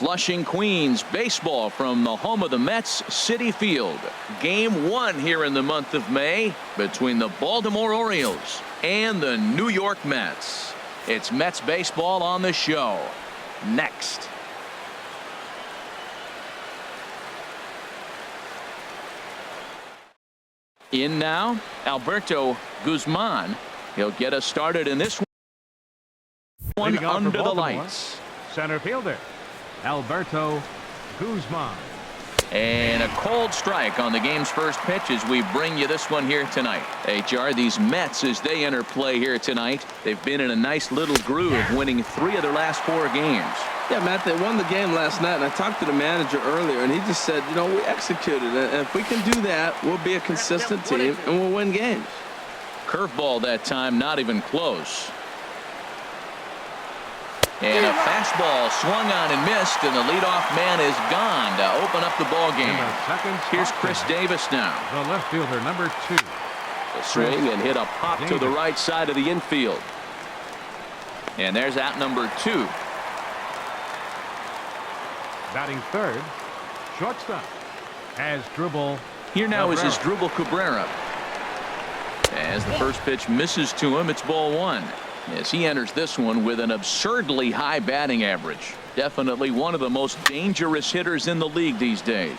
Flushing, Queens baseball from the home of the Mets, Citi Field. Game 1 here in the month of May between the Baltimore Orioles and the New York Mets. It's Mets baseball on the show. Next. In now, Alberto Gausman. He'll get us started in this one under the lights. Center fielder Alberto Gausman. And a cold strike on the game's first pitch as we bring you this one here tonight. HR, these Mets, as they enter play here tonight, they've been in a nice little groove, winning 3 of their last 4 games. Yeah, Matt, they won the game last night, and I talked to the manager earlier, and he just said, you know, we executed it, and if we can do that, we'll be a consistent team, and we'll win games. Curveball that time, not even close. And a fastball swung on and missed, and the leadoff man is gone to open up the ball game. Here's Chris Davis now. The left fielder, number 2. The swing and hit a pop to the right side of the infield. And there's out number 2. Batting third, shortstop, Asdrubal. Here now is Asdrubal Cabrera. As the first pitch misses to him, it's ball 1. As he enters this one with an absurdly high batting average. Definitely one of the most dangerous hitters in the league these days.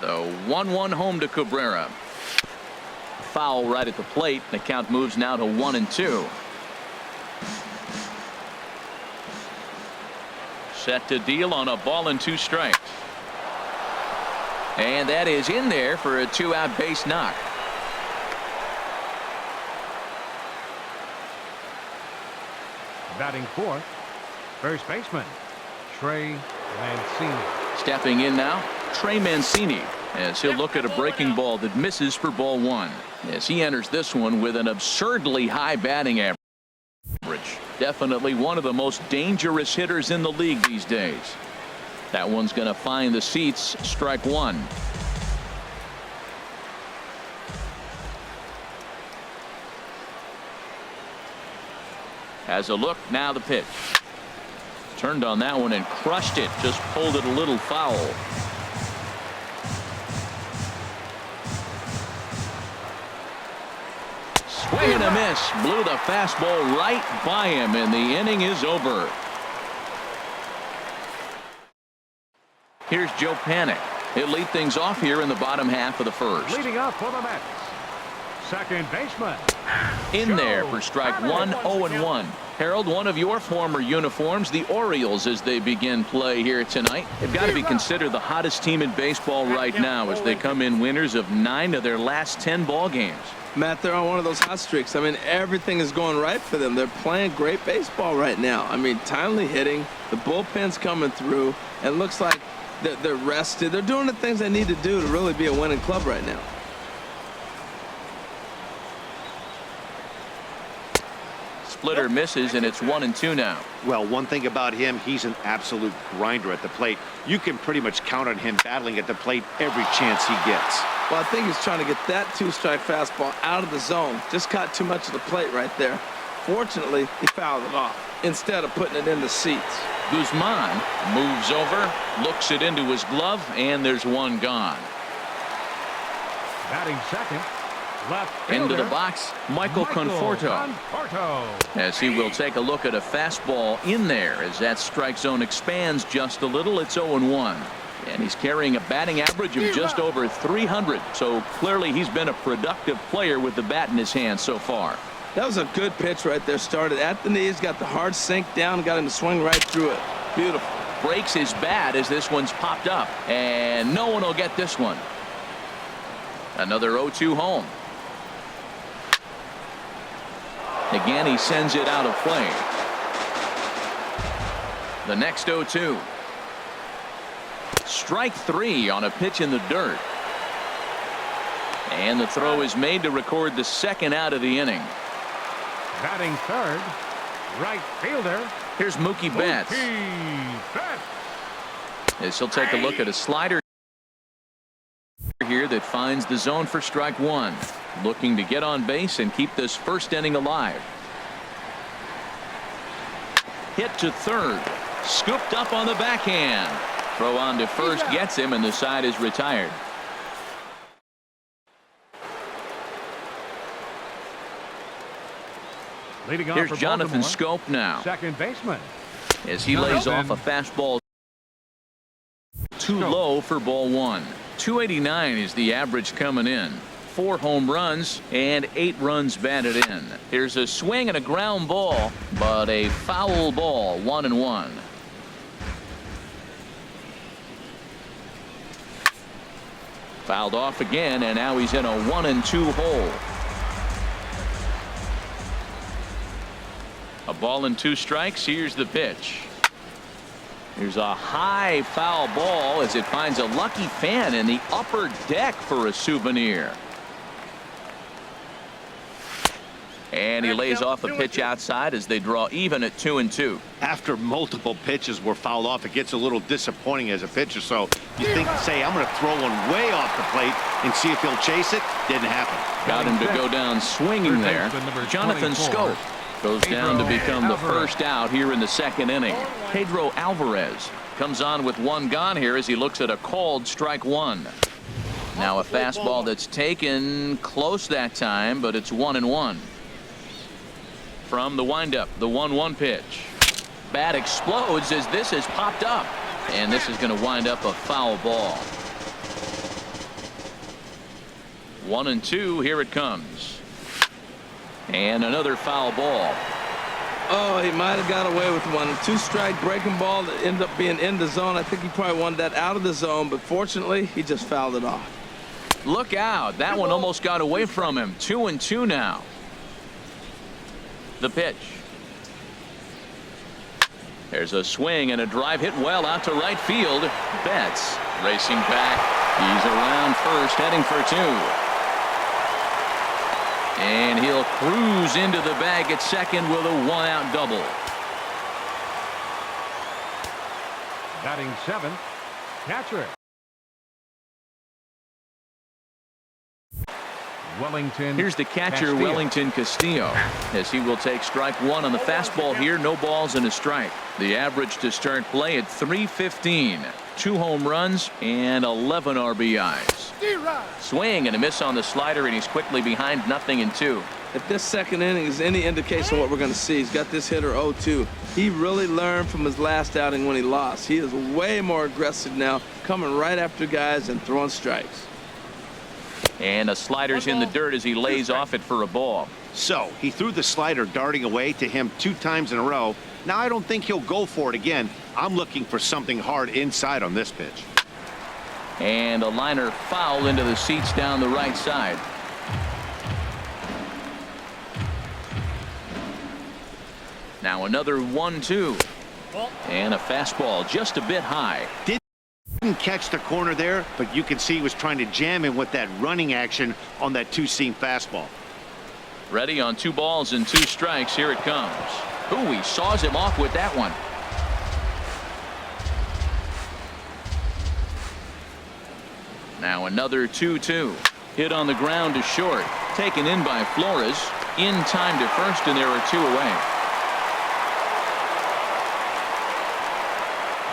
The 1-1 home to Cabrera. Foul right at the plate. The count moves now to 1-2. Set to deal on a ball and 2 strikes. And that is in there for a 2-out base knock. Batting fourth, first baseman Trey Mancini. Stepping in now, Trey Mancini, as he'll look at a breaking ball that misses for ball 1. As he enters this one with an absurdly high batting average. Definitely one of the most dangerous hitters in the league these days. That one's going to find the seats. Strike 1. Has a look, now the pitch. Turned on that one and crushed it. Just pulled it a little foul. Swing and a miss. Blew the fastball right by him, and the inning is over. Here's Joe Panik. He'll lead things off here in the bottom half of the first. Leading up for the Mets, second baseman. In there for strike 1, 0-1. Harold, one of your former uniforms, the Orioles, as they begin play here tonight. They've got to be considered the hottest team in baseball right now as they come in winners of 9 of their last 10 ball games. Matt, they're on one of those hot streaks. I mean, everything is going right for them. They're playing great baseball right now. I mean, timely hitting, the bullpen's coming through, and it looks like they're rested. They're doing the things they need to do to really be a winning club right now. Splitter misses, and it's 1-2 now. Well, one thing about him, he's an absolute grinder at the plate. You can pretty much count on him battling at the plate every chance he gets. Well, I think he's trying to get that 2-strike fastball out of the zone. Just caught too much of the plate right there. Fortunately, he fouled it off instead of putting it in the seats. Gausman moves over, looks it into his glove, and there's one gone. Batting second, left fielder, into the box, Michael Conforto. As he will take a look at a fastball in there as that strike zone expands just a little. It's 0-1. And he's carrying a batting average of just over 300. So clearly he's been a productive player with the bat in his hand so far. That was a good pitch right there. Started at the knees, got the hard sink down, got him to swing right through it. Beautiful. Breaks his bat as this one's popped up. And no one will get this one. Another 0-2 home. Again, he sends it out of play. The next 0-2. Strike 3 on a pitch in the dirt. And the throw is made to record the second out of the inning. Batting third, right fielder. Here's Mookie Betts. As he'll take a look at a slider here that finds the zone for strike 1. Looking to get on base and keep this first inning alive. Hit to third. Scooped up on the backhand. Throw on to first gets him, and the side is retired. Leading off Here's for Jonathan Baltimore, Scope now second baseman. as he lays off a fastball too low for ball one. 289 is the average coming in. 4 home runs and 8 runs batted in. Here's a swing and a ground ball, but a foul ball. 1-1. Fouled off again, and now he's in a 1-2 hole. A ball and 2 strikes. Here's the pitch. Here's a high foul ball as it finds a lucky fan in the upper deck for a souvenir. And he lays off a pitch outside as they draw even at 2-2. After multiple pitches were fouled off, it gets a little disappointing as a pitcher. So you think, say, I'm going to throw one way off the plate and see if he'll chase it. Didn't happen. Got him to go down swinging there. Jonathan Scope goes down to become the first out here in the second inning. Pedro Alvarez comes on with 1 gone here as he looks at a called strike 1. Now a fastball that's taken close that time, but it's 1-1. From the windup, the 1-1 pitch. Bat explodes as this has popped up, and this is going to wind up a foul ball. 1-2. Here it comes. And another foul ball. Oh, he might have got away with one. 2-strike breaking ball that ended up being in the zone. I think he probably wanted that out of the zone, but fortunately, he just fouled it off. Look out. That one almost got away from him. 2-2 now. The pitch. There's a swing and a drive hit well out to right field. Betts racing back. He's around first, heading for 2. And he'll cruise into the bag at second with a 1-out double. Batting 7th, catcher. Wellington. Here's the catcher, Castillo. Wellington Castillo, as he will take strike 1 on the fastball here. No balls and a strike. The average to start play at 315. 2 home runs and 11 RBIs. Swing and a miss on the slider, and he's quickly behind 0-2. If this second inning is any indication of what we're going to see, he's got this hitter 0-2. He really learned from his last outing when he lost. He is way more aggressive now, coming right after guys and throwing strikes. And a slider's in the dirt as he lays off it for a ball. So he threw the slider darting away to him 2 times in a row. Now I don't think he'll go for it again. I'm looking for something hard inside on this pitch. And a liner foul into the seats down the right side. Now another 1-2. And a fastball just a bit high. Didn't catch the corner there, but you can see he was trying to jam him with that running action on that 2-seam fastball. Ready on 2 balls and 2 strikes. Here it comes. Ooh, he saws him off with that one. Now another 2-2. Hit on the ground to short. Taken in by Flores. In time to first, and there are 2 away.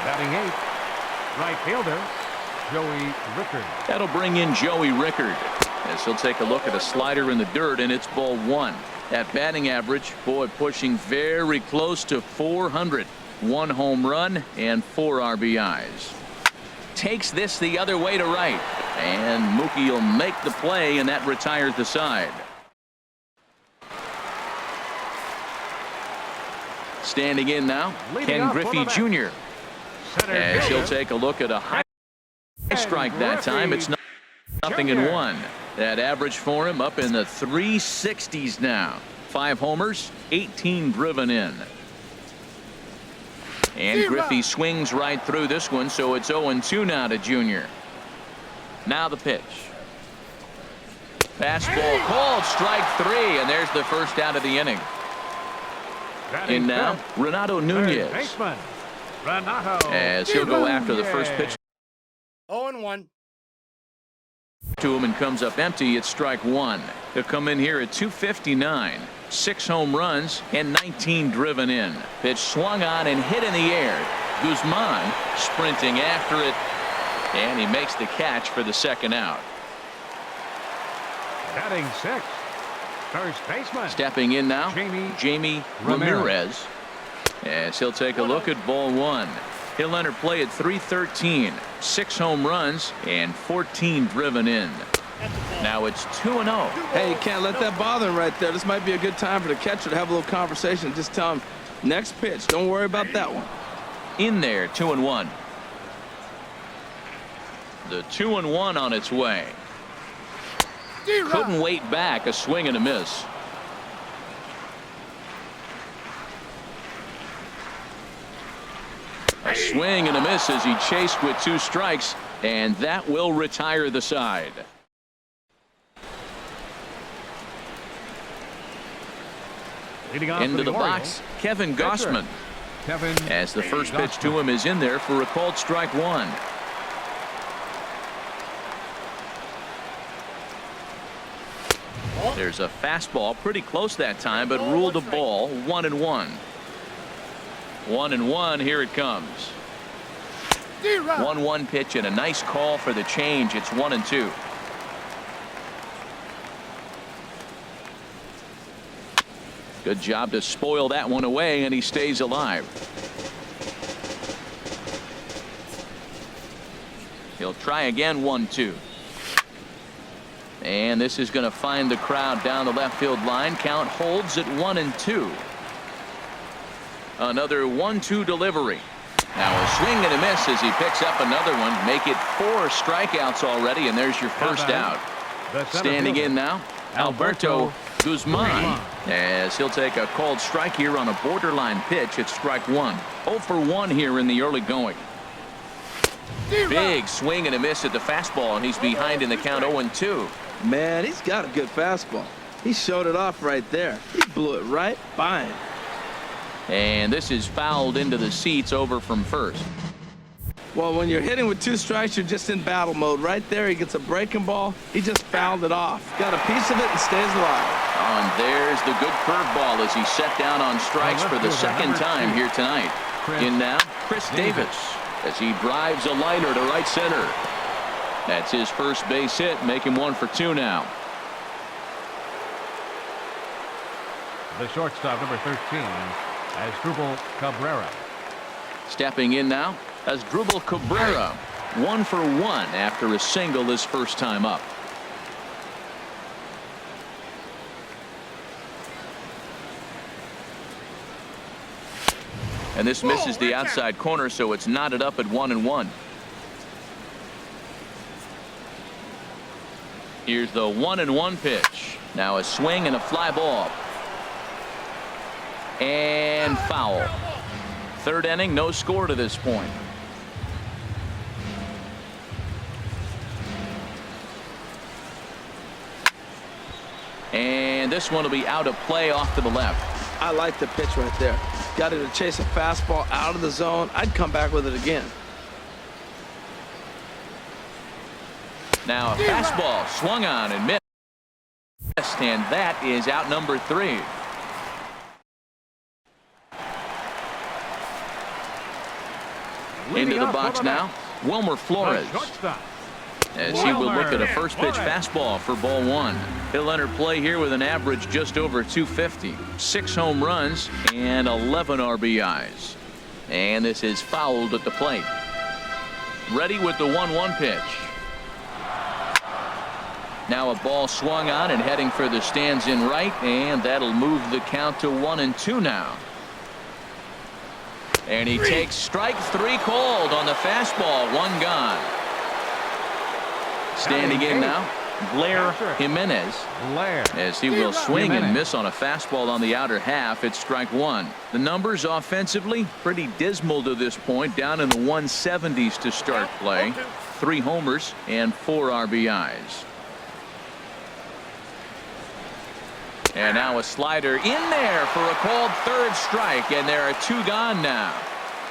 Batting 8th, right fielder, Joey Rickard. That'll bring in Joey Rickard as he'll take a look at a slider in the dirt, and it's ball 1. That batting average, boy, pushing very close to 400. 1 home run and 4 RBIs. Takes this the other way to right, and Mookie will make the play, and that retires the side. Standing in now, Ken Griffey Jr. as he'll take a look at a high strike that time. It's 0-1. That average for him up in the 360s now. 5 homers, 18 driven in. And Griffey swings right through this one, so it's 0-2 now to Junior. Now the pitch. Fastball called, strike 3, and there's the first out of the inning. In now, Renato Nunez. Baseman, Renato. As he'll go after the first pitch 0-1. to him and comes up empty. It's strike 1. He'll come in here at 259. 6 home runs and 19 driven in. Pitch swung on and hit in the air. Gausman sprinting after it, and he makes the catch for the second out. Batting 6th, first baseman. Stepping in now, Jamie Ramirez. As he'll take a look at ball 1. He'll enter play at 3:13. 6 home runs and 14 driven in. Now it's 2-0. Hey, you can't let that bother him right there. This might be a good time for the catcher to have a little conversation. Just tell him, next pitch, don't worry about that one. In there, 2-1. The 2-1 on its way. Couldn't wait back. A swing and a miss. A swing and a miss as he chased with 2 strikes, and that will retire the side. Leading off Into for the Orioles, box, Kevin Gausman. Kevin As the first pitch Gausman. to him is in there for a called strike 1. There's a fastball pretty close that time, but ruled a ball. 1-1. 1-1. Here it comes. 1-1 pitch and a nice call for the change. It's 1-2. Good job to spoil that one away, and he stays alive. He'll try again. 1-2. And this is going to find the crowd down the left field line. Count holds at 1-2. Another 1-2 delivery. Now a swing and a miss as he picks up another one. Make it 4 strikeouts already, and there's your first out. Standing in now, Alberto Gausman, as he'll take a called strike here on a borderline pitch at strike 1. 0 for 1 here in the early going. Big swing and a miss at the fastball, and he's behind in the count. 0-2. Man, he's got a good fastball. He showed it off right there. He blew it right by him. And this is fouled into the seats over from first. Well, when you're hitting with 2 strikes, you're just in battle mode. Right there, he gets a breaking ball. He just fouled it off. Got a piece of it and stays alive. And there's the good curveball as he's set down on strikes for the second time here tonight. In now, Chris Davis, as he drives a liner to right center. That's his first base hit, make him 1 for 2 now. The shortstop, number 13, Asdrubal Cabrera. Stepping in now, Asdrubal Cabrera, 1 for 1 after a single his first time up. And this misses the outside corner, so it's knotted up at 1-1. Here's the 1-1 pitch. Now a swing and a fly ball. And foul. Third inning, no score to this point. And this one will be out of play off to the left. I like the pitch right there. Got it to chase a fastball out of the zone. I'd come back with it again. Now a fastball swung on and missed, and that is out number 3. Into the box now, Wilmer Flores, as he will look at a first pitch fastball for ball 1. He'll enter play here with an average just over 250, 6 home runs and 11 RBIs. And this is fouled at the plate. Ready with the 1-1 pitch. Now a ball swung on and heading for the stands in right, and that'll move the count to 1-2 now. And he takes strike 3 called on the fastball. 1 gone. Standing in now, Blair Jimenez, as he will swing and miss on a fastball on the outer half. It's strike 1. The numbers offensively pretty dismal to this point, down in the 170s to start play. 3 homers and 4 RBIs. And now a slider in there for a called third strike, and there are 2 gone now.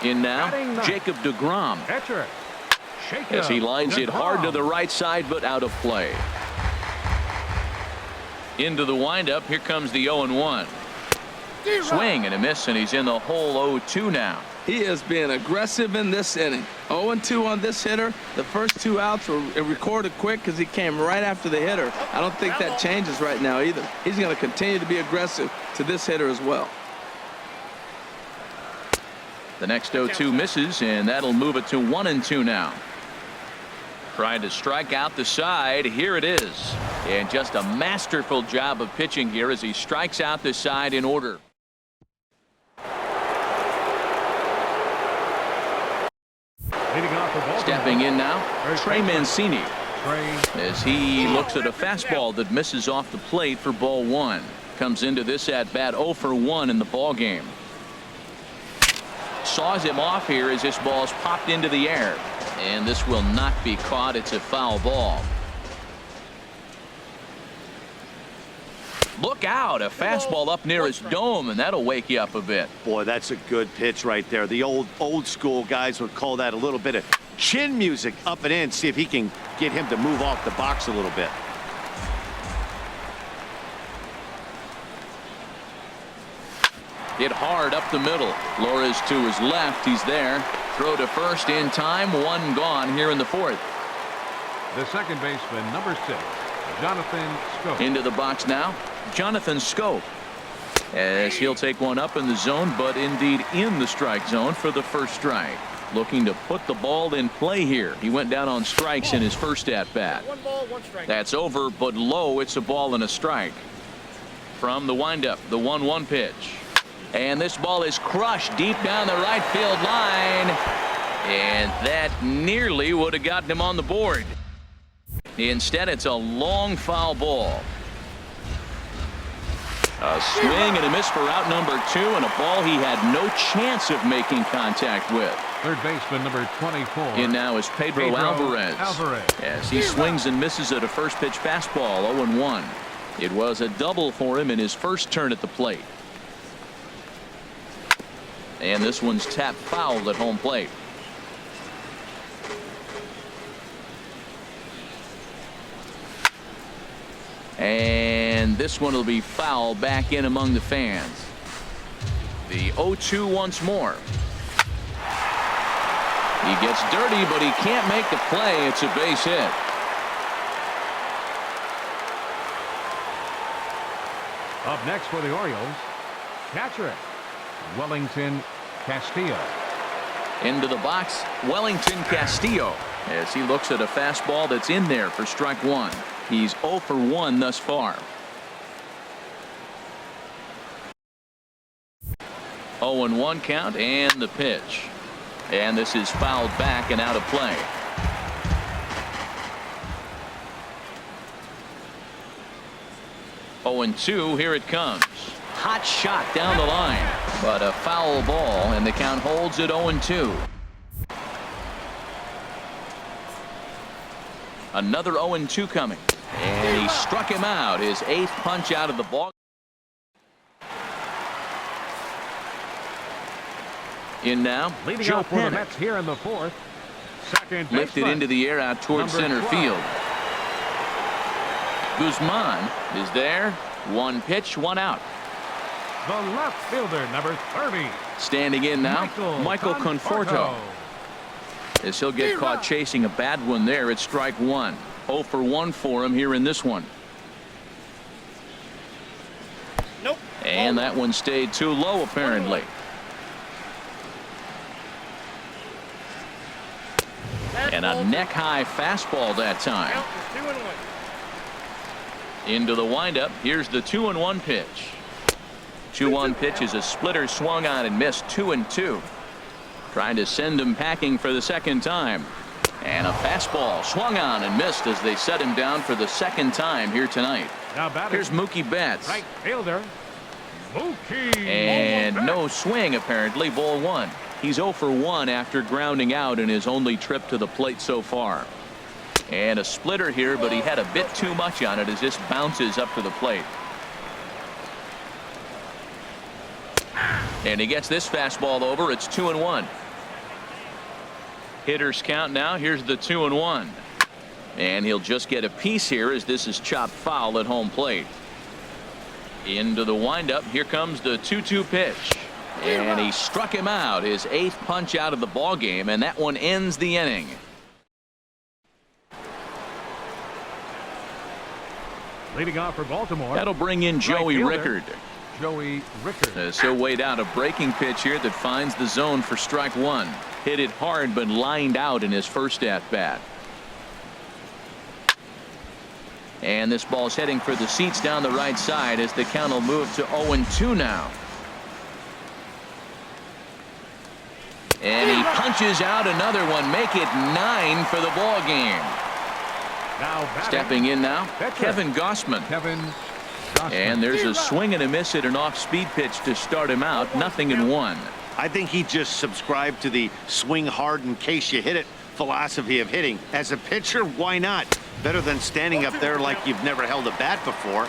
In now, Jacob deGrom, as he lines it hard to the right side, but out of play. Into the windup. Here comes the 0-1. Swing and a miss, and he's in the hole 0-2 now. He is being aggressive in this inning. 0-2 on this hitter. The first 2 outs were recorded quick because he came right after the hitter. I don't think that changes right now either. He's going to continue to be aggressive to this hitter as well. The next 0-2 misses, and that'll move it to 1-2 now. Trying to strike out the side. Here it is. And just a masterful job of pitching here as he strikes out the side in order. Stepping in now, Trey Mancini, as he looks at a fastball that misses off the plate for ball 1. Comes into this at bat 0 for 1 in the ball game. Saws him off here as this ball's popped into the air, and this will not be caught. It's a foul ball. Look out, a fastball up near his dome, and that'll wake you up a bit. Boy, that's a good pitch right there. The old school guys would call that a little bit of chin music up and in. See if he can get him to move off the box a little bit. Hit hard up the middle. Flores to his left. He's there. Throw to first in time. 1 gone here in the 4th. The second baseman, number 6, Jonathan Schoop. Into the box now, Jonathan Schoop, as he'll take one up in the zone, but indeed in the strike zone for the first strike. Looking to put the ball in play here. He went down on strikes in his first at bat. 1 ball, 1 strike. That's over, but low. It's a ball and a strike. From the windup, the 1-1 pitch. And this ball is crushed deep down the right field line. And that nearly would have gotten him on the board. Instead, it's a long foul ball. A swing and a miss for out number 2, and a ball he had no chance of making contact with. Third baseman, number 24. In now is Pedro Alvarez. As he swings and misses at a first pitch fastball, 0-1. It was a double for him in his first turn at the plate. And this one's tapped foul at home plate. And this one will be foul back in among the fans. The 0-2 once more. He gets dirty, but he can't make the play. It's a base hit. Up next for the Orioles, catcher Wellington Castillo. Into the box, Wellington Castillo, as he looks at a fastball that's in there for strike 1. He's 0 for 1 thus far. 0-1 count and the pitch. And this is fouled back and out of play. Oh, and 2, here it comes. Hot shot down the line, but a foul ball, and the count holds at 0-2. Another 0-2 coming, and he struck him out, his 8th punch out of the ball. In now, Leading Joe off for the Panic. Mets here in the 4th. Second Lifted baseman, into the air out towards number center 12. field. Guzman is there. 1 pitch, 1 out. The left fielder, number 30. Standing in now, Michael Conforto. As he'll get caught chasing a bad one there, it's strike 1. 0 for 1 for him here in this one. Nope. And that one stayed too low apparently. And a neck-high fastball that time. Count is 2-1. Into the windup. Here's the 2-1 pitch. 2-1 pitch is a splitter swung on and missed. 2-2. Trying to send him packing for the second time. And a fastball swung on and missed as they set him down for the second time here tonight. Now batting, Here's Mookie Betts. right fielder, Mookie. And Betts. no swing apparently. Ball 1. He's 0 for 1 after grounding out in his only trip to the plate so far. And a splitter here, but he had a bit too much on it as this bounces up to the plate. And he gets this fastball over. It's 2-1. Hitters count now. Here's the 2-1. And he'll just get a piece here as this is chopped foul at home plate. Into the windup. Here comes the 2-2 pitch. And he struck him out, his 8th punch out of the ball game, and that one ends the inning. Leading off for Baltimore. That'll bring in Joey fielder, Rickard. Joey Rickard. As he'll wait out a breaking pitch here that finds the zone for strike one. Hit it hard but lined out in his first at bat. And this ball's heading for the seats down the right side as the count will move to 0-2 now. And he punches out another one, make it 9 for the ball game. Now stepping in now, Veteran. Kevin Gausman. And there's a swing and a miss at an off-speed pitch to start him out. 0-1. I think he just subscribed to the swing hard in case you hit it philosophy of hitting. As a pitcher, why not? Better than standing up there like you've never held a bat before.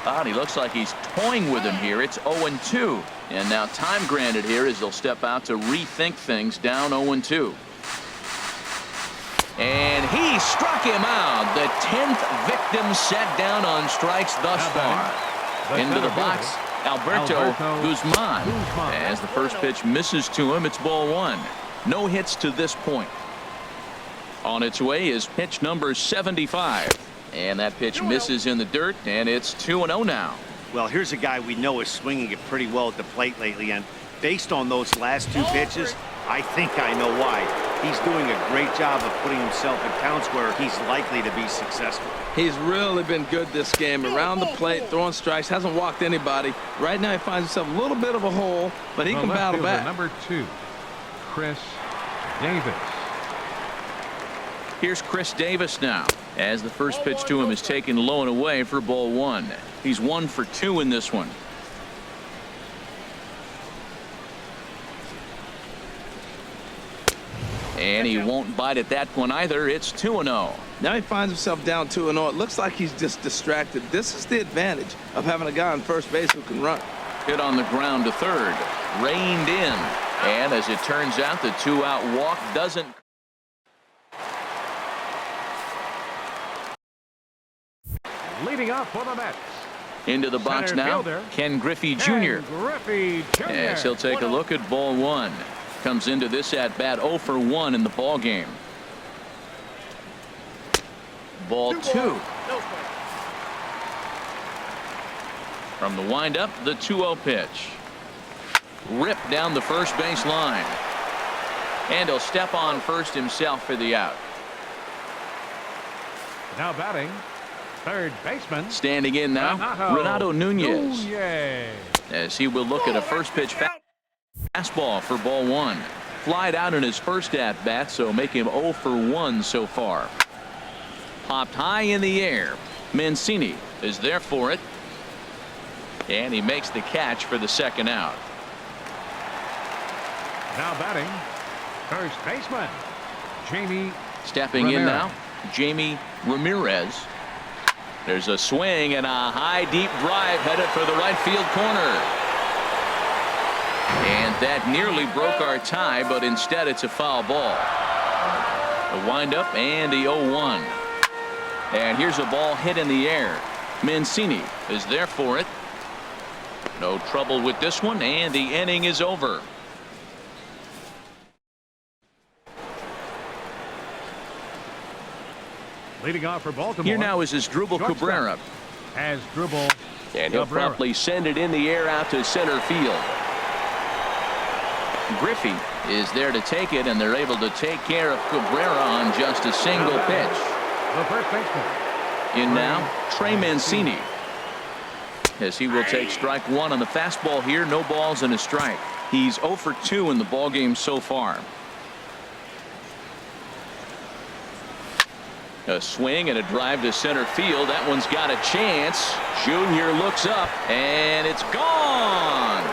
And he looks like he's toying with him here. It's 0-2. And now time granted here as they'll step out to rethink things down 0-2. And he struck him out. The 10th victim set down on strikes thus far. Into the box, Alberto Gausman. As the first pitch misses to him, it's ball one. No hits to this point. On its way is pitch number 75. And that pitch misses in the dirt, and it's 2-0 now. Well, here's a guy we know is swinging it pretty well at the plate lately, and based on those last two pitches, I think I know why. He's doing a great job of putting himself in counts where he's likely to be successful. He's really been good this game. Around the plate, throwing strikes, hasn't walked anybody. Right now he finds himself a little bit of a hole, but he can battle back. Number 2, Chris Davis. Here's Chris Davis now, as the first pitch to him is taken low and away for ball one. He's 1 for 2 in this one. And he won't bite at that one either. It's 2-0. Now he finds himself down 2-0. It looks like he's just distracted. This is the advantage of having a guy on first base who can run. Hit on the ground to third. Reined in. And as it turns out, the 2-out walk doesn't. Leading up for the Mets. Into the box Center now, fielder, Ken Griffey Jr. As he'll take a look at ball one. Comes into this at bat 0 for 1 in the ball game. Ball 2. From the windup, the 2-0 pitch. Ripped down the first base line. And he'll step on first himself for the out. Now batting, third baseman. Standing in now, Renato Nunez. As he will look at a first pitch fastball for ball one. Flied out in his first at bat, so make him 0 for 1 so far. Popped high in the air. Mancini is there for it. And he makes the catch for the second out. Now batting, first baseman, Jamie. Stepping in now, Jamie Ramirez. There's a swing and a high deep drive headed for the right field corner. And that nearly broke our tie, but instead it's a foul ball. The windup and the 0-1. And here's a ball hit in the air. Mancini is there for it. No trouble with this one, and the inning is over. Leading off for Baltimore. Here now is Asdrubal Cabrera. Asdrubal. And he'll promptly send it in the air out to center field. Griffey is there to take it, and they're able to take care of Cabrera on just a single pitch. The first baseman. In now, Trey Mancini. As he will take strike one on the fastball here. No balls and a strike. He's 0 for 2 in the ballgame so far. A swing and a drive to center field. That one's got a chance. Junior looks up, and it's gone.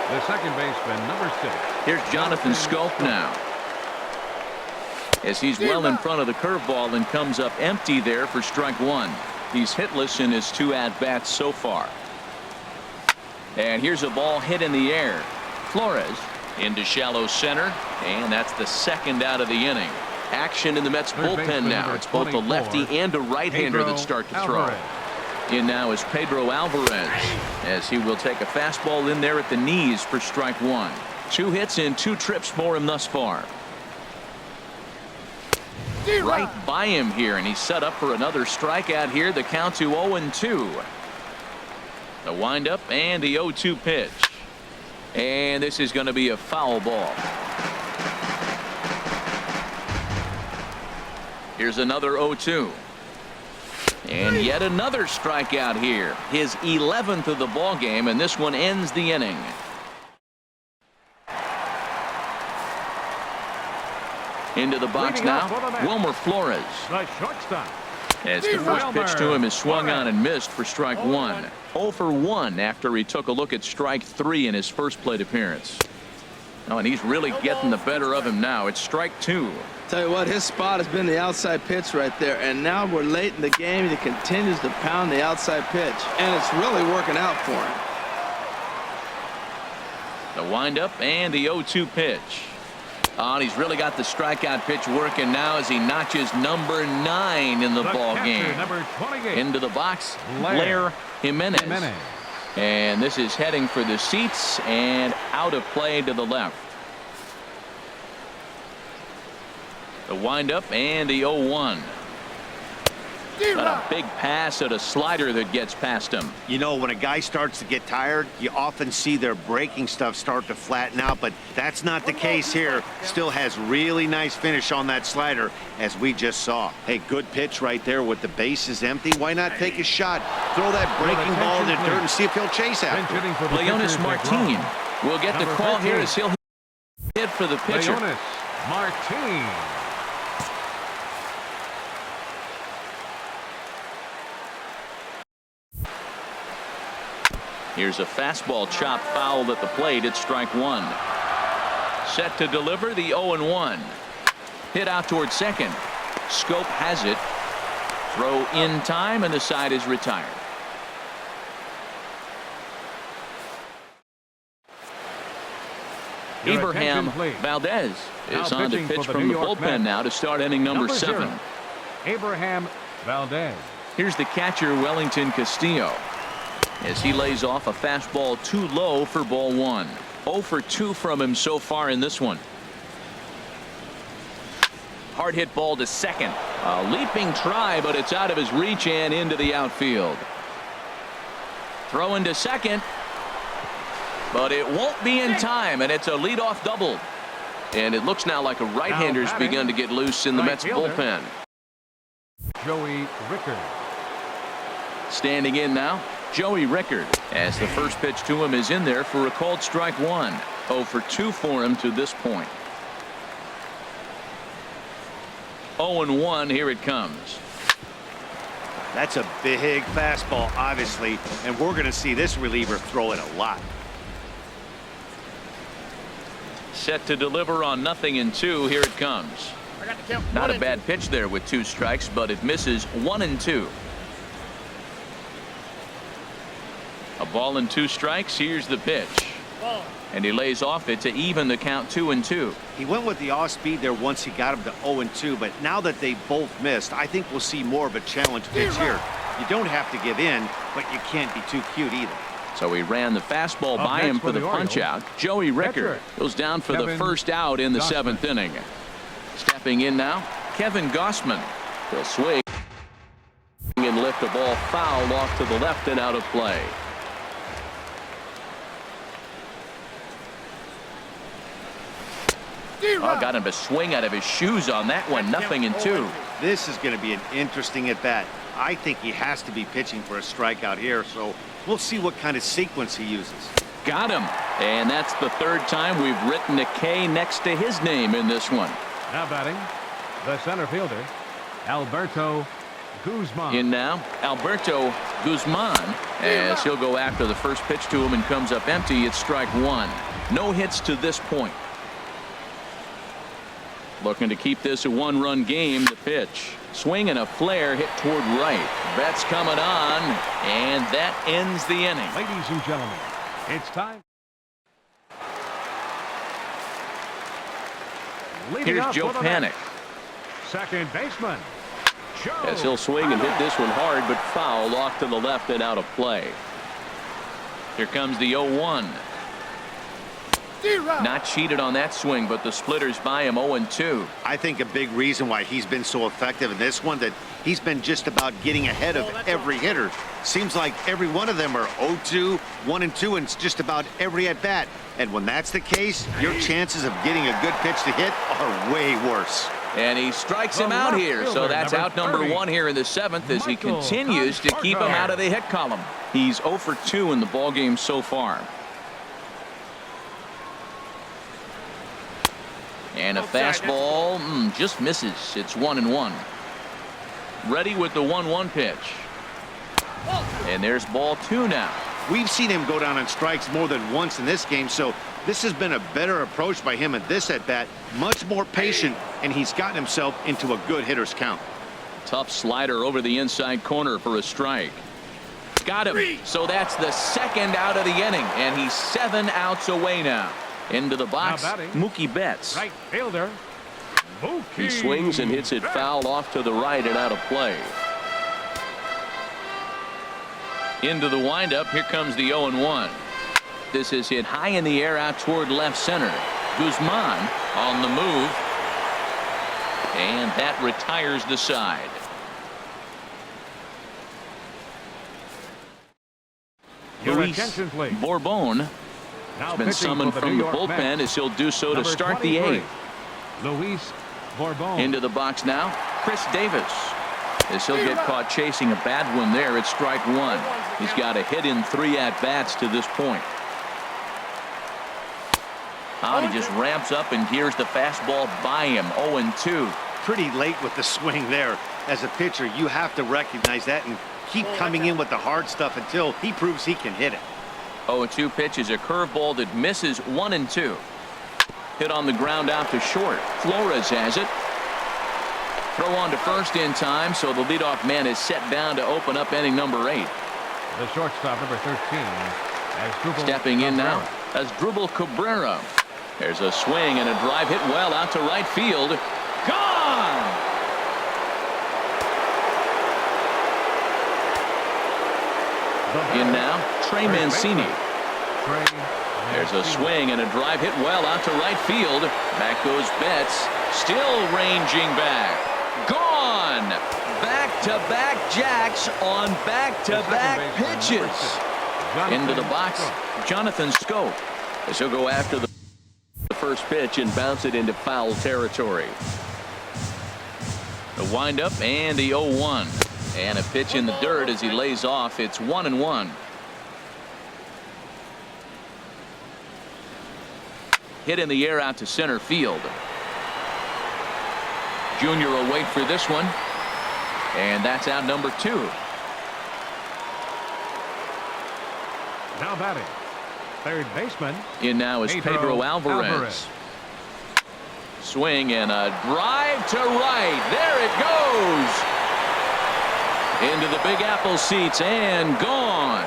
The second baseman, number 6. Here's Jonathan Scope now. As he's well in front of the curveball and comes up empty there for strike one. He's hitless in his 2 at-bats so far. And here's a ball hit in the air. Flores into shallow center, and that's the second out of the inning. Action in the Mets Third bullpen baseman, now. number It's both a 24, lefty and a right-hander Pedro that start to throw. Alvarez. In now is Pedro Alvarez, as he will take a fastball in there at the knees for strike one. 2 hits and 2 trips for him thus far. Right by him here, and he's set up for another strikeout here. The count to 0-2. The windup and the 0-2 pitch. And this is going to be a foul ball. Here's another 0-2. And yet another strikeout here. His 11th of the ball game, and this one ends the inning. Into the box now, Wilmer Flores. The shortstop. As the first pitch to him is swung on and missed for strike one. 0 for 1 after he took a look at strike 3 in his first plate appearance. Oh, and he's really getting the better of him now. It's strike 2. Tell you what, his spot has been the outside pitch right there, and now we're late in the game and he continues to pound the outside pitch, and it's really working out for him. The windup and the 0-2 pitch. Oh, and he's really got the strikeout pitch working now as he notches number 9 in the ball game. Number 28. Into the box, Blair Jimenez. And this is heading for the seats and out of play to the left. The windup and the 0-1. But a big pass at a slider that gets past him. You know, when a guy starts to get tired, you often see their breaking stuff start to flatten out, but that's not the case here. Still has really nice finish on that slider, as we just saw. Hey, good pitch right there with the bases empty. Why not take a shot? Throw that breaking ball in the dirt and see if he'll chase after it. Leonis Martin will get the call here as he'll hit for the pitcher. Leonis Martin. Here's a fastball chopped foul at the plate. It's strike 1. Set to deliver the 0-1. Hit out towards second. Scope has it. Throw in time, and the side is retired. Abraham Valdez is on to pitch from the bullpen now to start inning number 7. Abraham Valdez. Here's the catcher, Wellington Castillo, as he lays off a fastball too low for ball 1. 0 for 2 from him so far in this one. Hard hit ball to second. A leaping try, but it's out of his reach and into the outfield. Throw into second, but it won't be in time, and it's a leadoff double. And it looks now like a right-hander's begun to get loose in the Mets bullpen. Joey Rickard. Standing in now, Joey Rickard, as the first pitch to him is in there for a called strike 1. 0 for 2 for him to this point. 0-1, here it comes. That's a big fastball, obviously, and we're going to see this reliever throw it a lot. Set to deliver on 0-2. Here it comes. I got the count. Not a bad pitch there with 2 strikes, but it misses 1-2. A ball and 2 strikes. Here's the pitch. Ball. And he lays off it to even the count 2-2. He went with the off speed there once he got him to 0-2, but now that they both missed, I think we'll see more of a challenge pitch here. You don't have to give in, but you can't be too cute either. So he ran the fastball by him for the punch out. Joey Rickard goes down for the first out in the 7th inning. Stepping in now, Kevin Gausman. He'll swing and lift a ball foul off to the left and out of play. Oh, got him to swing out of his shoes on that one. 0-2. This is going to be an interesting at bat. I think he has to be pitching for a strikeout here, so we'll see what kind of sequence he uses. Got him. And that's the 3rd time we've written a K next to his name in this one. Now batting, the center fielder, Alberto Gausman. In now, Alberto Gausman, as he'll go after the first pitch to him and comes up empty. It's strike 1. No hits to this point. Looking to keep this a 1-run game. The pitch. Swing and a flare hit toward right. Betts coming on, and that ends the inning. Ladies and gentlemen, it's time. Here's Joe Panik. second baseman, Joe. As he'll swing and hit this one hard, but foul off to the left and out of play. Here comes the 0-1. Not cheated on that swing, but the splitters by him 0-2. I think a big reason why he's been so effective in this one, that he's been just about getting ahead of every hitter. Seems like every one of them are 0-2, 1-2, and it's just about every at-bat. And when that's the case, your chances of getting a good pitch to hit are way worse. And he strikes him out here, so that's out number 1 here in the 7th as he continues to keep him out of the hit column. He's 0 for 2 in the ballgame so far. And a fastball just misses. It's 1-1. Ready with the 1-1 pitch. And there's ball 2 now. We've seen him go down on strikes more than once in this game, so this has been a better approach by him at this at-bat. Much more patient, and he's gotten himself into a good hitter's count. Tough slider over the inside corner for a strike. Got him. So that's the second out of the inning, and he's 7 outs away now. Into the box, Mookie Betts. Right fielder, Mookie. He swings and hits it foul off to the right and out of play. Into the windup, here comes the 0-1. This is hit high in the air out toward left center. Gausman on the move. And that retires the side. Your Luis attention, please. Bourbon Now has been pitching summoned for from the New York bullpen Mets, as he'll do so to number start the 23, 8th. Luis Bourbon. Into the box now, Chris Davis. As he'll get caught chasing a bad one there at strike 1. He's got a hit in 3 at-bats to this point. He just ramps up and gears the fastball by him. 0-2. Pretty late with the swing there. As a pitcher, you have to recognize that and keep coming in with the hard stuff until he proves he can hit it. 0-2 pitch is a curveball that misses. 1-2. Hit on the ground out to short. Flores has it. Throw on to first in time, so the leadoff man is set down to open up inning number 8. The shortstop, number 13. Stepping in now as Drupal Cabrera. There's a swing and a drive hit well out to right field. Gone! In now, Trey Mancini. There's a swing and a drive hit well out to right field. Back goes Betts. Still ranging back. Gone! Back-to-back jacks on back-to-back pitches. Into the box, Jonathan Scope. As he'll go after the first pitch and bounce it into foul territory. The windup and the 0-1. And a pitch in the dirt as he lays off. It's 1-1. Hit in the air out to center field. Junior will wait for this one. And that's out number 2. Now batting, third baseman. In now is Pedro Alvarez. Swing and a drive to right. There it goes. Into the Big Apple seats and gone.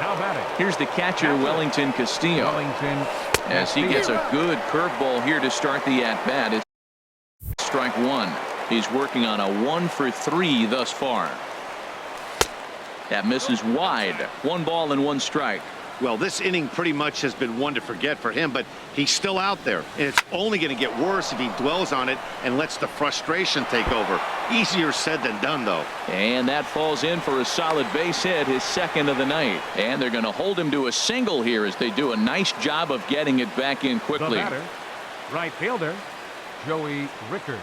Now batting. Here's the catcher, Wellington Castillo. As he gets a good curveball here to start the at-bat. It's strike 1. He's working on a 1 for 3 thus far. That misses wide. 1 ball and 1 strike. Well, this inning pretty much has been one to forget for him, but he's still out there, and it's only going to get worse if he dwells on it and lets the frustration take over. Easier said than done, though. And that falls in for a solid base hit, his second of the night. And they're going to hold him to a single here as they do a nice job of getting it back in quickly. The batter, right fielder, Joey Rickard.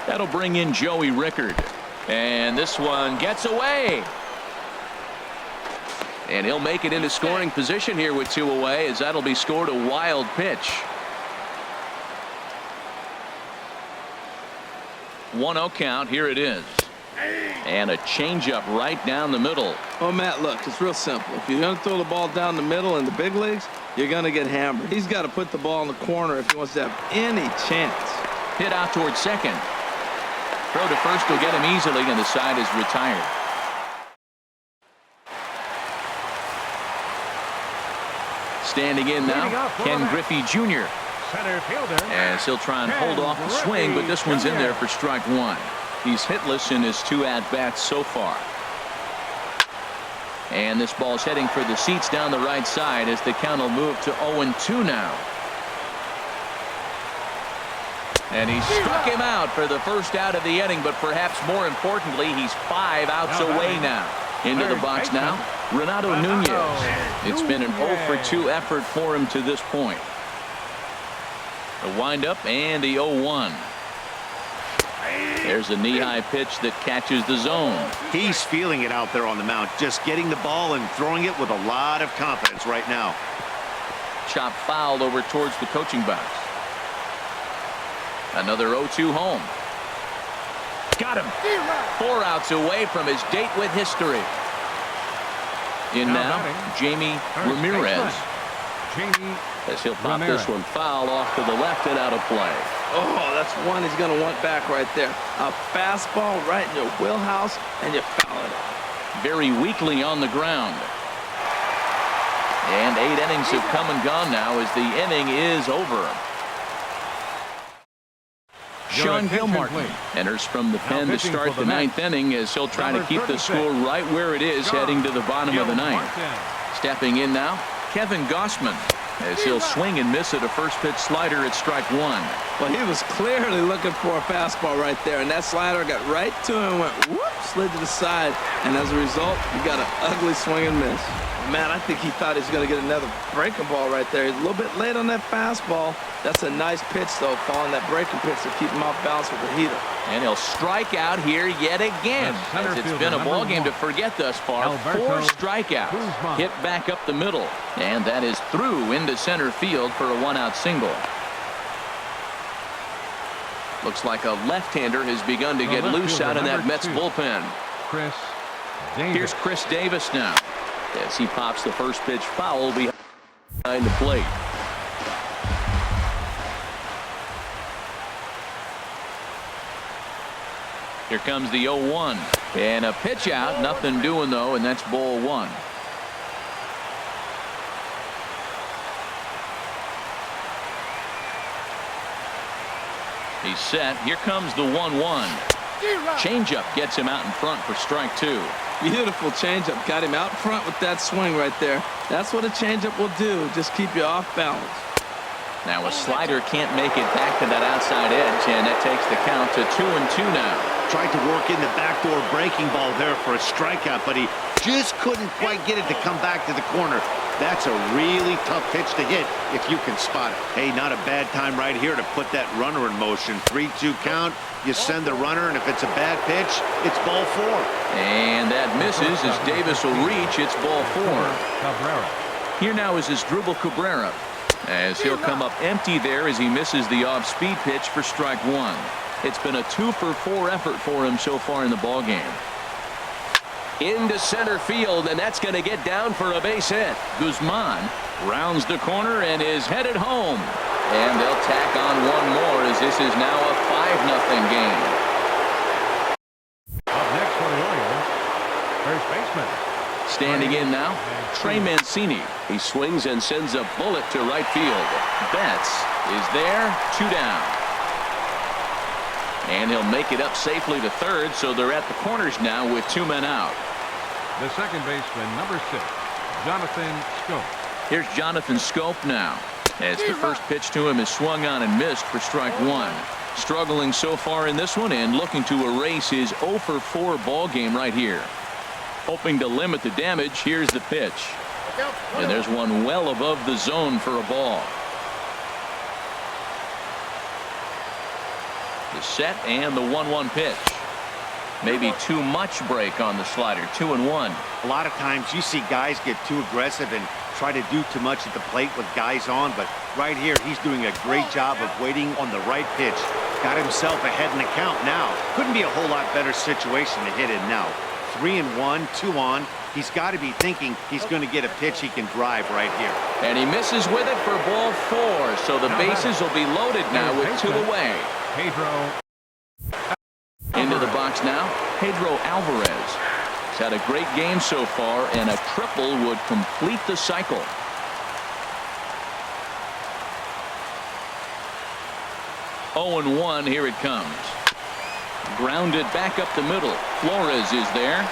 That'll bring in Joey Rickard. And this one gets away. And he'll make it into scoring position here with 2 away, as that'll be scored a wild pitch. 1-0 count. Here it is. And a changeup right down the middle. Oh, Matt, look, it's real simple. If you're going to throw the ball down the middle in the big leagues, you're going to get hammered. He's got to put the ball in the corner if he wants to have any chance. Hit out towards second. Throw to first will get him easily, and the side is retired. Standing in now, Ken Griffey Jr. center fielder. As he'll try and hold off the swing, but this one's in there for strike one. He's hitless in his 2 at-bats so far. And this ball's heading for the seats down the right side as the count will move to 0-2 now. And he struck him out for the first out of the inning, but perhaps more importantly, he's 5 outs away now. Into the box now, Renato Nunez. It's been an 0-for-2 effort for him to this point. The windup and the 0-1. There's a knee-high pitch that catches the zone. He's feeling it out there on the mound, just getting the ball and throwing it with a lot of confidence right now. Chop fouled over towards the coaching box. Another 0-2 home. Got him. 4 outs away from his date with history. In now, Jamie Ramirez. As he'll pop this one foul off to the left and out of play. Oh, that's one he's going to want back right there. A fastball right in your wheelhouse, and you foul it. Very weakly on the ground. And 8 innings have come and gone now as the inning is over. Sean Gilmartin enters from the pen to start the 9th inning as he'll try to keep the score right where it is heading to the bottom of the 9th. Stepping in now, Kevin Gausman, as he'll swing and miss at a first pitch slider at strike one. Well, he was clearly looking for a fastball right there, and that slider got right to him and went whoop, slid to the side, and as a result, he got an ugly swing and miss. Man, I think he thought he was going to get another breaking ball right there. He's a little bit late on that fastball. That's a nice pitch, though, following that breaking pitch to keep him off balance with the heater. And he'll strike out here yet again. As it's been a ball game to forget thus far. 4 strikeouts. Hit back up the middle. And that is through into center field for a 1-out single. Looks like a left-hander has begun to get loose out in that Mets bullpen. Here's Chris Davis now, as he pops the first pitch foul behind the plate. Here comes the 0-1. And a pitch out. Nothing doing, though, and that's ball 1. He's set. Here comes the 1-1. Changeup gets him out in front for strike 2. Beautiful changeup. Got him out front with that swing right there. That's what a changeup will do. Just keep you off balance. Now a slider can't make it back to that outside edge, and that takes the count to 2-2 now. Tried to work in the backdoor breaking ball there for a strikeout, but he just couldn't quite get it to come back to the corner. That's a really tough pitch to hit if you can spot it. Hey, not a bad time right here to put that runner in motion. 3-2 count. You send the runner, and if it's a bad pitch, it's ball 4. And that misses as Davis will reach. It's ball 4. Here now is Asdrubal Cabrera, as he'll come up empty there as he misses the off-speed pitch for strike 1. It's been a 2-for-4 effort for him so far in the ballgame. Into center field, and that's going to get down for a base hit. Gausman rounds the corner and is headed home. And they'll tack on one more as this is now a 5-0 game. Up next for the Orioles, first baseman. Standing in now, Trey Mancini. He swings and sends a bullet to right field. Betts is there, 2 down. And he'll make it up safely to third, so they're at the corners now with 2 men out. The second baseman, number 6, Jonathan Schoop. Here's Jonathan Schoop now, as the first pitch to him is swung on and missed for strike 1. Struggling so far in this one and looking to erase his 0-for-4 ball game right here. Hoping to limit the damage. Here's the pitch. And there's one well above the zone for a ball. The set and the 1-1 pitch. Maybe too much break on the slider. 2-1. A lot of times you see guys get too aggressive and try to do too much at the plate with guys on, but right here he's doing a great job of waiting on the right pitch. Got himself ahead in the count now. Couldn't be a whole lot better situation to hit in now. 3-1, 2 on. He's got to be thinking he's going to get a pitch he can drive right here. And he misses with it for ball 4, so the bases will be loaded now with 2 away. Pedro. Into the box now, Pedro Alvarez. He's had a great game so far, and a triple would complete the cycle. 0-1. Here it comes. Grounded back up the middle. Flores is there.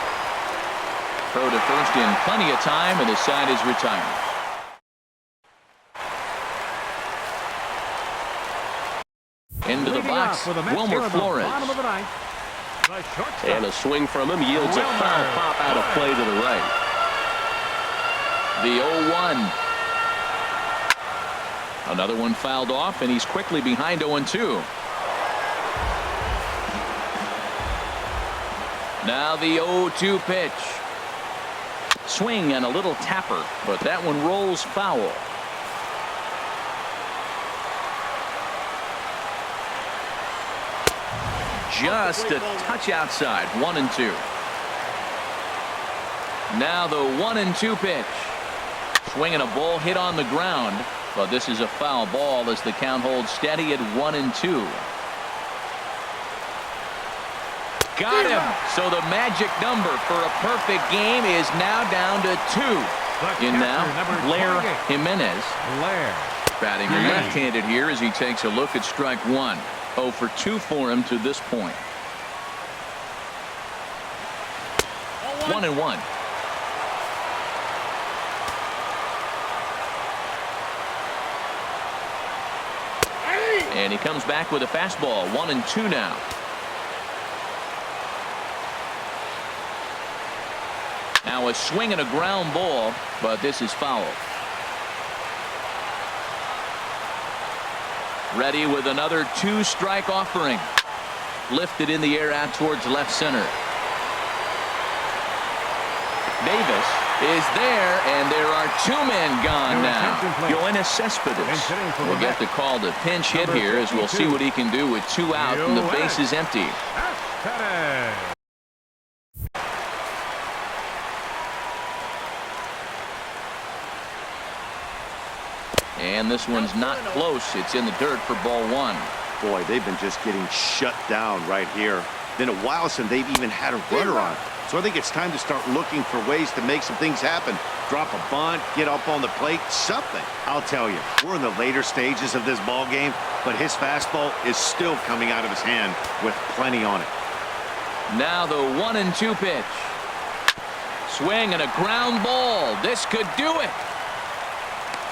Throw to first in plenty of time, and the side is retired. Into the box, Wilmer Flores. And a swing from him yields a foul pop out of play to the right. The 0-1. Another one fouled off, and he's quickly behind 0-2. Now the 0-2 pitch. Swing and a little tapper, but that one rolls foul. Just a touch outside. 1-2. Now the 1-2 pitch. Swinging a ball hit on the ground, but this is a foul ball as the count holds steady at 1-2. Got him. So the magic number for a perfect game is now down to 2. In now, Blair Jimenez. Batting left-handed here as he takes a look at strike one. 0 for 2 for him to this point. 1-1. And he comes back with a fastball. 1-2 now. Now a swing and a ground ball, but this is foul. Ready with another 2-strike offering. Lifted in the air out towards left center. Davis is there, and there are 2 men gone now. Yoenis Cespedes will get the call to pinch hit here, as we'll see what he can do with 2 out and the base is empty. And this one's not close. It's in the dirt for ball 1. Boy, they've been just getting shut down right here. Been a while since they've even had a runner on. So I think it's time to start looking for ways to make some things happen. Drop a bunt, get up on the plate, something. I'll tell you, we're in the later stages of this ball game, but his fastball is still coming out of his hand with plenty on it. Now the 1-2 pitch. Swing and a ground ball. This could do it.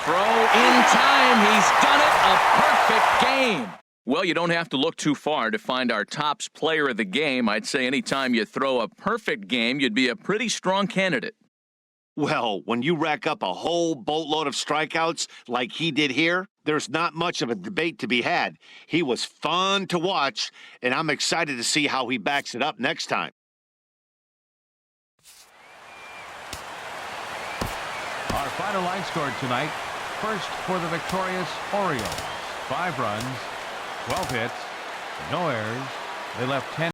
Throw in time. He's done it. A perfect game. Well, you don't have to look too far to find our tops player of the game. I'd say anytime you throw a perfect game, you'd be a pretty strong candidate. Well, when you rack up a whole boatload of strikeouts like he did here, there's not much of a debate to be had. He was fun to watch, and I'm excited to see how he backs it up next time. Our final line score tonight. First for the victorious Orioles. 5 runs, 12 hits, no errors. They left 10.